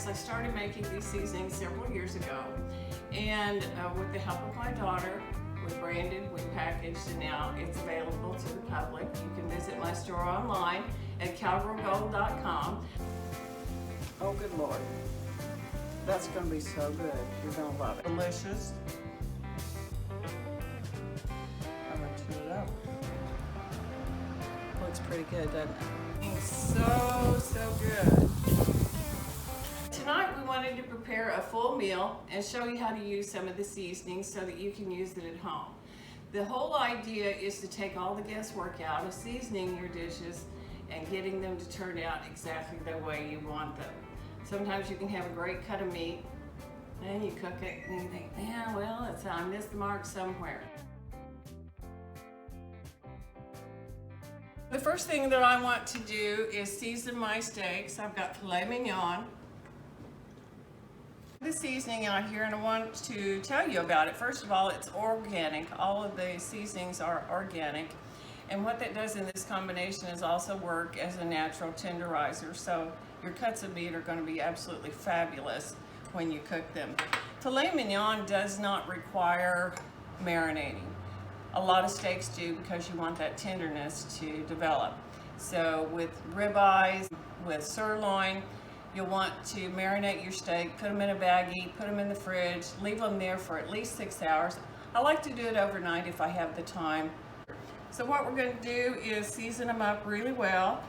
I started making these seasonings several years ago, and with the help of my daughter, we branded, we packaged, and now it's available to the public. You can visit my store online at cowgirlgold.com. Oh, good Lord. That's going to be so good. You're going to love it. Delicious. I'm going to chew it up. Looks pretty good, doesn't it? So good. Tonight we wanted to prepare a full meal and show you how to use some of the seasonings so that you can use it at home. The whole idea is to take all the guesswork out of seasoning your dishes and getting them to turn out exactly the way you want them. Sometimes you can have a great cut of meat and you cook it and you think, yeah, well, I missed the mark somewhere. The first thing that I want to do is season my steaks. I've got filet mignon. The seasoning out here, and I want to tell you about it. First of all, it's organic. All of the seasonings are organic, and what that does in this combination is also work as a natural tenderizer, so your cuts of meat are going to be absolutely fabulous when you cook them. Filet mignon does not require marinating. A lot of steaks do because you want that tenderness to develop. So with ribeyes, with sirloin, you'll want to marinate your steak, put them in a baggie, put them in the fridge, leave them there for at least 6 hours. I like to do it overnight if I have the time. So what we're going to do is season them up really well.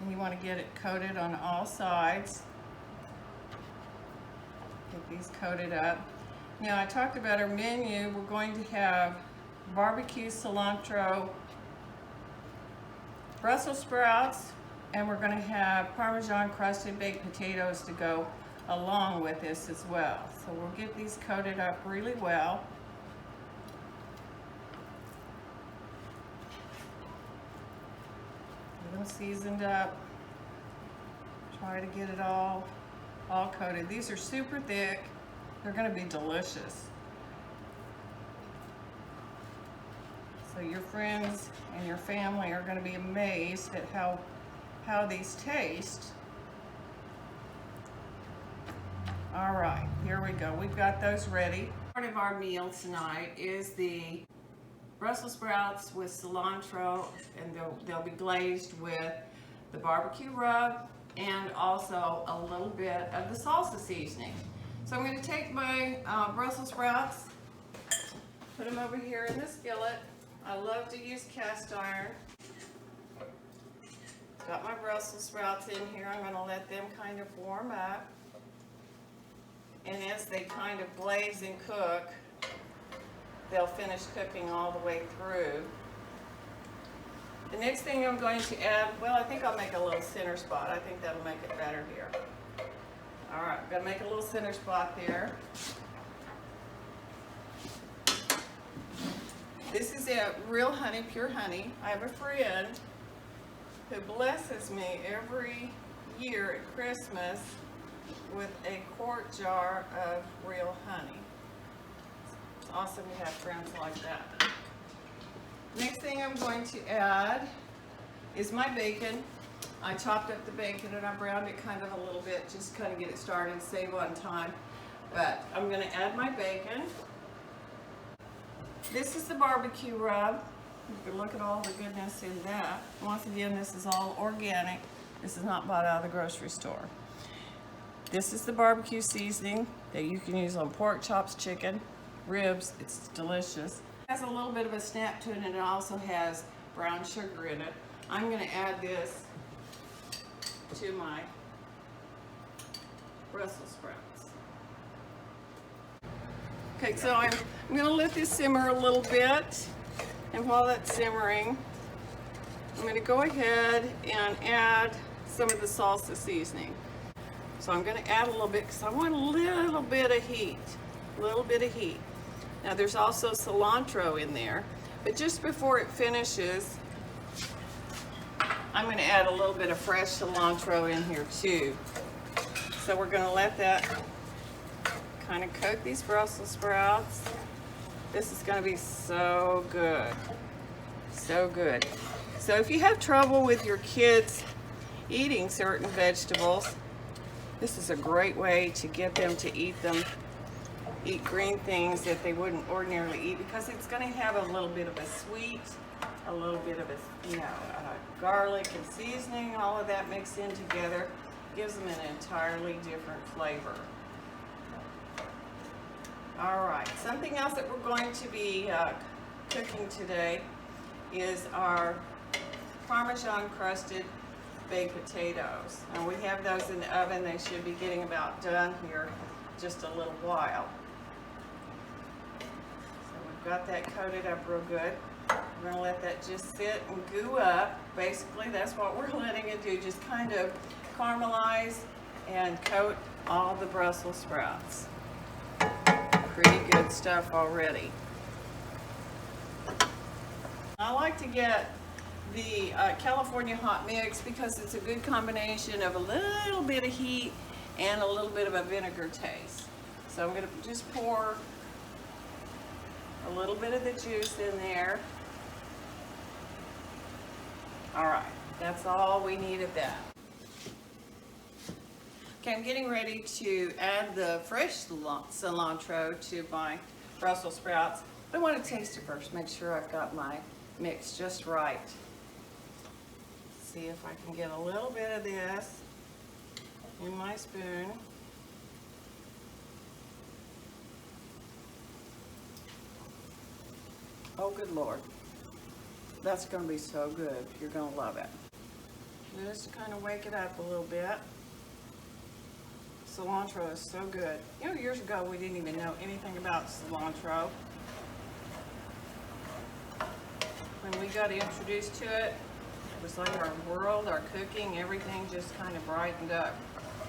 And you want to get it coated on all sides. Get these coated up. Now I talked about our menu. We're going to have barbecue, cilantro, Brussels sprouts, and we're going to have Parmesan crusted baked potatoes to go along with this as well. So we'll get these coated up really well. Get them seasoned up. Try to get it all coated. These are super thick. They're going to be delicious. So your friends and your family are going to be amazed at how these taste. All right, here we go. We've got those ready. Part of our meal tonight is the Brussels sprouts with cilantro, and they'll be glazed with the barbecue rub and also a little bit of the salsa seasoning. So I'm going to take my Brussels sprouts, put them over here in the skillet. I love to use cast iron. Got my Brussels sprouts in here. I'm going to let them kind of warm up. And as they kind of glaze and cook, they'll finish cooking all the way through. The next thing I'm going to add, well, I think I'll make a little center spot. I think that'll make it better here. All right, I'm going to make a little center spot there. This is it, real honey, pure honey. I have a friend who blesses me every year at Christmas with a quart jar of real honey. It's awesome to have friends like that. Next thing I'm going to add is my bacon. I chopped up the bacon and I browned it kind of a little bit, just kind of get it started, save on time. But I'm going to add my bacon. This is the barbecue rub. You can look at all the goodness in that. Once again, this is all organic. This is not bought out of the grocery store. This is the barbecue seasoning that you can use on pork chops, chicken, ribs. It's delicious. It has a little bit of a snap to it, and it also has brown sugar in it. I'm going to add this to my Brussels sprouts. Okay, so I'm going to let this simmer a little bit, and while that's simmering, I'm going to go ahead and add some of the salsa seasoning. So I'm going to add a little bit because I want a little bit of heat. A little bit of heat. Now there's also cilantro in there, but just before it finishes, I'm going to add a little bit of fresh cilantro in here too. So we're going to let that kind of coat these Brussels sprouts. This is going to be so good. So good. So if you have trouble with your kids eating certain vegetables, this is a great way to get them to eat green things that they wouldn't ordinarily eat, because it's going to have a little bit of a sweet, a little bit of a, garlic and seasoning, all of that mixed in together gives them an entirely different flavor. All right, something else that we're going to be cooking today is our Parmesan crusted baked potatoes. And we have those in the oven. They should be getting about done here just a little while. So we've got that coated up real good. We're going to let that just sit and goo up. Basically, that's what we're letting it do, just kind of caramelize and coat all the Brussels sprouts. Pretty good stuff already. I like to get the California hot mix because it's a good combination of a little bit of heat and a little bit of a vinegar taste. So I'm going to just pour a little bit of the juice in there. All right, that's all we need of that. Okay, I'm getting ready to add the fresh cilantro to my Brussels sprouts. But I want to taste it first, make sure I've got my mix just right. See if I can get a little bit of this in my spoon. Oh, good Lord. That's going to be so good. You're going to love it. Just kind of wake it up a little bit. Cilantro is so good. You know, years ago we didn't even know anything about cilantro. When we got introduced to it, it was like our world, our cooking, everything just kind of brightened up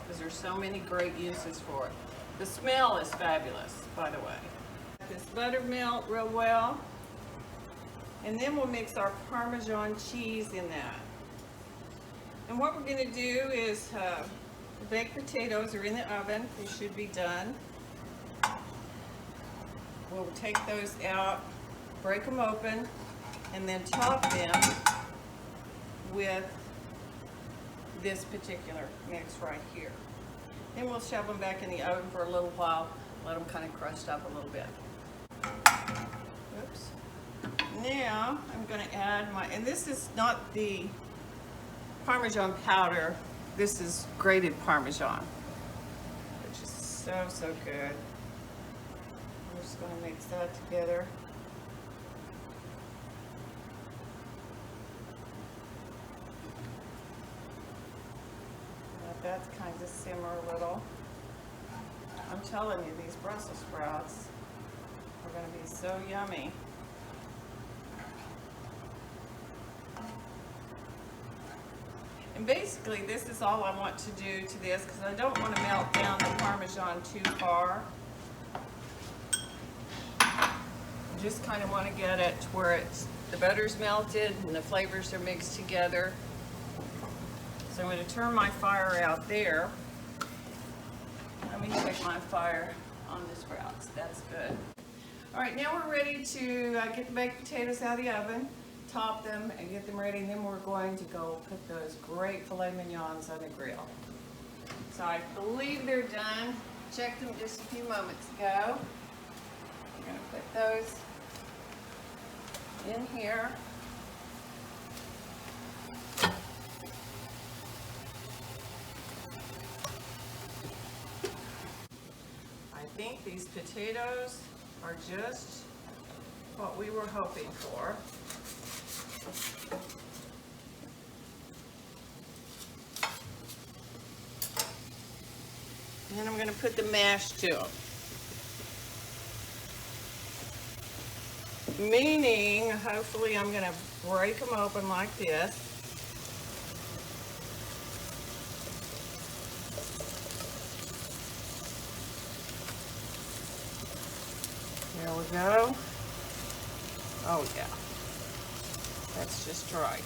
because there's so many great uses for it. The smell is fabulous, by the way. This butter melt real well, and then we'll mix our Parmesan cheese in that. And what we're going to do is the baked potatoes are in the oven. They should be done. We'll take those out, break them open, and then top them with this particular mix right here. Then we'll shove them back in the oven for a little while, let them kind of crust up a little bit. Oops. Now I'm going to add my, and this is not the Parmesan powder, this is grated Parmesan, which is so, so good. I'm just going to mix that together. Let that kind of simmer a little. I'm telling you, these Brussels sprouts are going to be so yummy. And basically, this is all I want to do to this because I don't want to melt down the Parmesan too far. I just kind of want to get it to where the butter's melted and the flavors are mixed together. So I'm going to turn my fire out there. Let me check my fire on the sprouts. That's good. All right, now we're ready to get the baked potatoes out of the oven, top them, and get them ready. And then we're going to go put those great filet mignons on the grill. So I believe they're done. Checked them just a few moments ago. I'm going to put those in here. I think these potatoes are just what we were hoping for. And then I'm going to put the mash to them. Meaning, hopefully I'm going to break them open like this. There we go. Oh yeah, that's just right.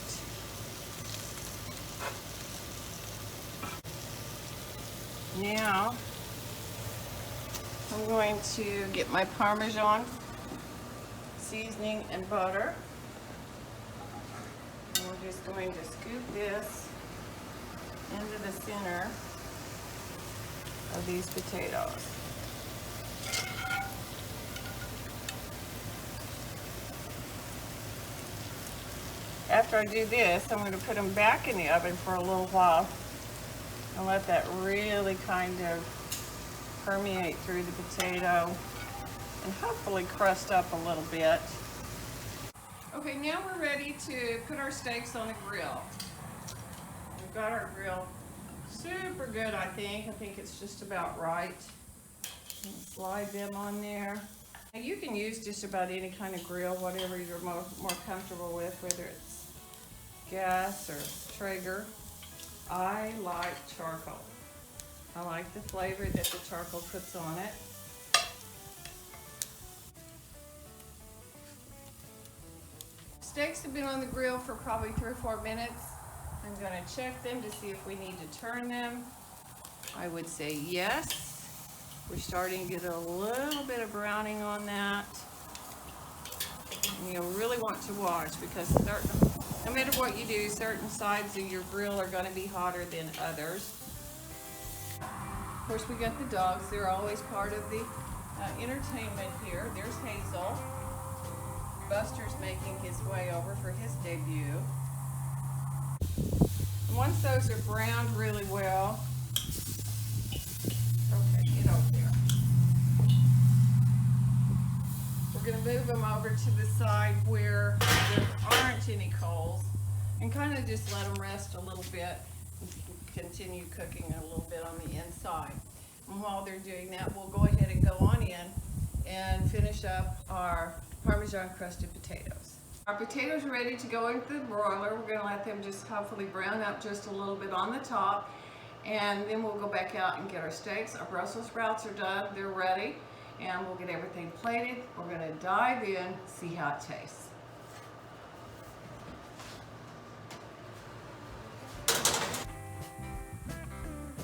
Now, I'm going to get my Parmesan seasoning and butter. And we're just going to scoop this into the center of these potatoes. After I do this, I'm going to put them back in the oven for a little while and let that really kind of permeate through the potato and hopefully crust up a little bit. Okay, now we're ready to put our steaks on the grill. We've got our grill super good, I think. I think it's just about right. Slide them on there. Now you can use just about any kind of grill, whatever you're more comfortable with, whether it's gas or Traeger. I like charcoal. I like the flavor that the charcoal puts on it. Steaks have been on the grill for probably 3 or 4 minutes. I'm going to check them to see if we need to turn them. I would say yes. We're starting to get a little bit of browning on that. And you'll really want to watch because no matter what you do, certain sides of your grill are going to be hotter than others. Of course, we got the dogs. They're always part of the entertainment here. There's Hazel. Buster's making his way over for his debut. And once those are browned really well, okay, get over there. We're going to move them over to the side where there aren't any coals and kind of just let them rest a little bit and continue cooking a little bit on the inside. And while they're doing that, we'll go ahead and go on in and finish up our Parmesan crusted potatoes. Our potatoes are ready to go into the broiler. We're going to let them just hopefully brown up just a little bit on the top, and then we'll go back out and get our steaks. Our Brussels sprouts are done, they're ready, and we'll get everything plated. We're going to dive in, see how it tastes.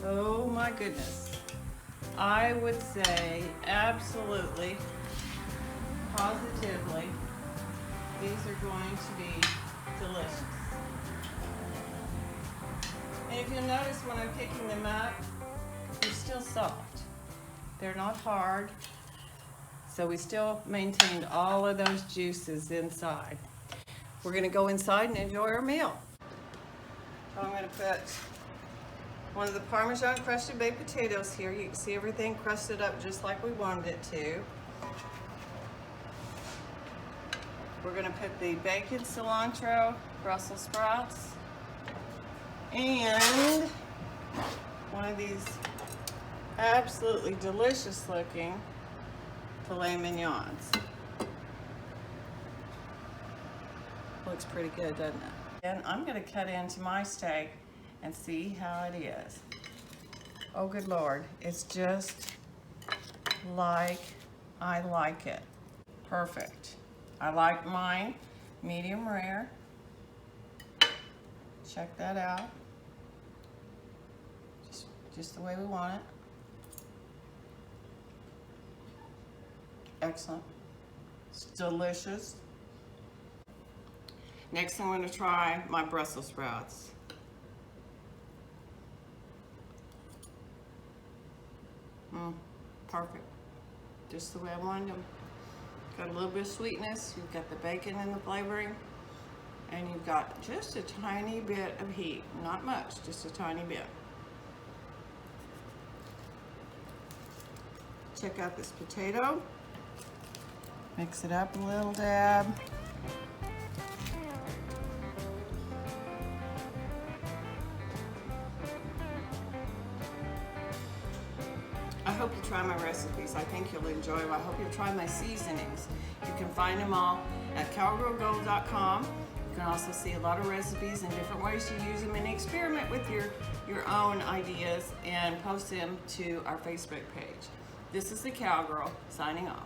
Oh my goodness. I would say absolutely, positively, these are going to be delicious. And if you'll notice when I'm picking them up, they're still soft. They're not hard. So we still maintained all of those juices inside. We're going to go inside and enjoy our meal. So I'm going to put one of the Parmesan crusted baked potatoes here. You can see everything crusted up just like we wanted it to. We're going to put the bacon, cilantro, Brussels sprouts, and one of these absolutely delicious looking filet mignons. Looks pretty good, doesn't it? And I'm going to cut into my steak and see how it is. Oh good Lord, it's just like I like it. Perfect. I like mine medium rare. Check that out. Just the way we want it. Excellent. It's delicious. Next I'm going to try my Brussels sprouts. Perfect. Just the way I wanted them. Got a little bit of sweetness, you've got the bacon and the flavoring, and you've got just a tiny bit of heat. Not much, just a tiny bit. Check out this potato. Mix it up a little dab. I hope you try my recipes. I think you'll enjoy them. I hope you'll try my seasonings. You can find them all at cowgirlgold.com. You can also see a lot of recipes and different ways to use them and experiment with your own ideas and post them to our Facebook page. This is the Cowgirl signing off.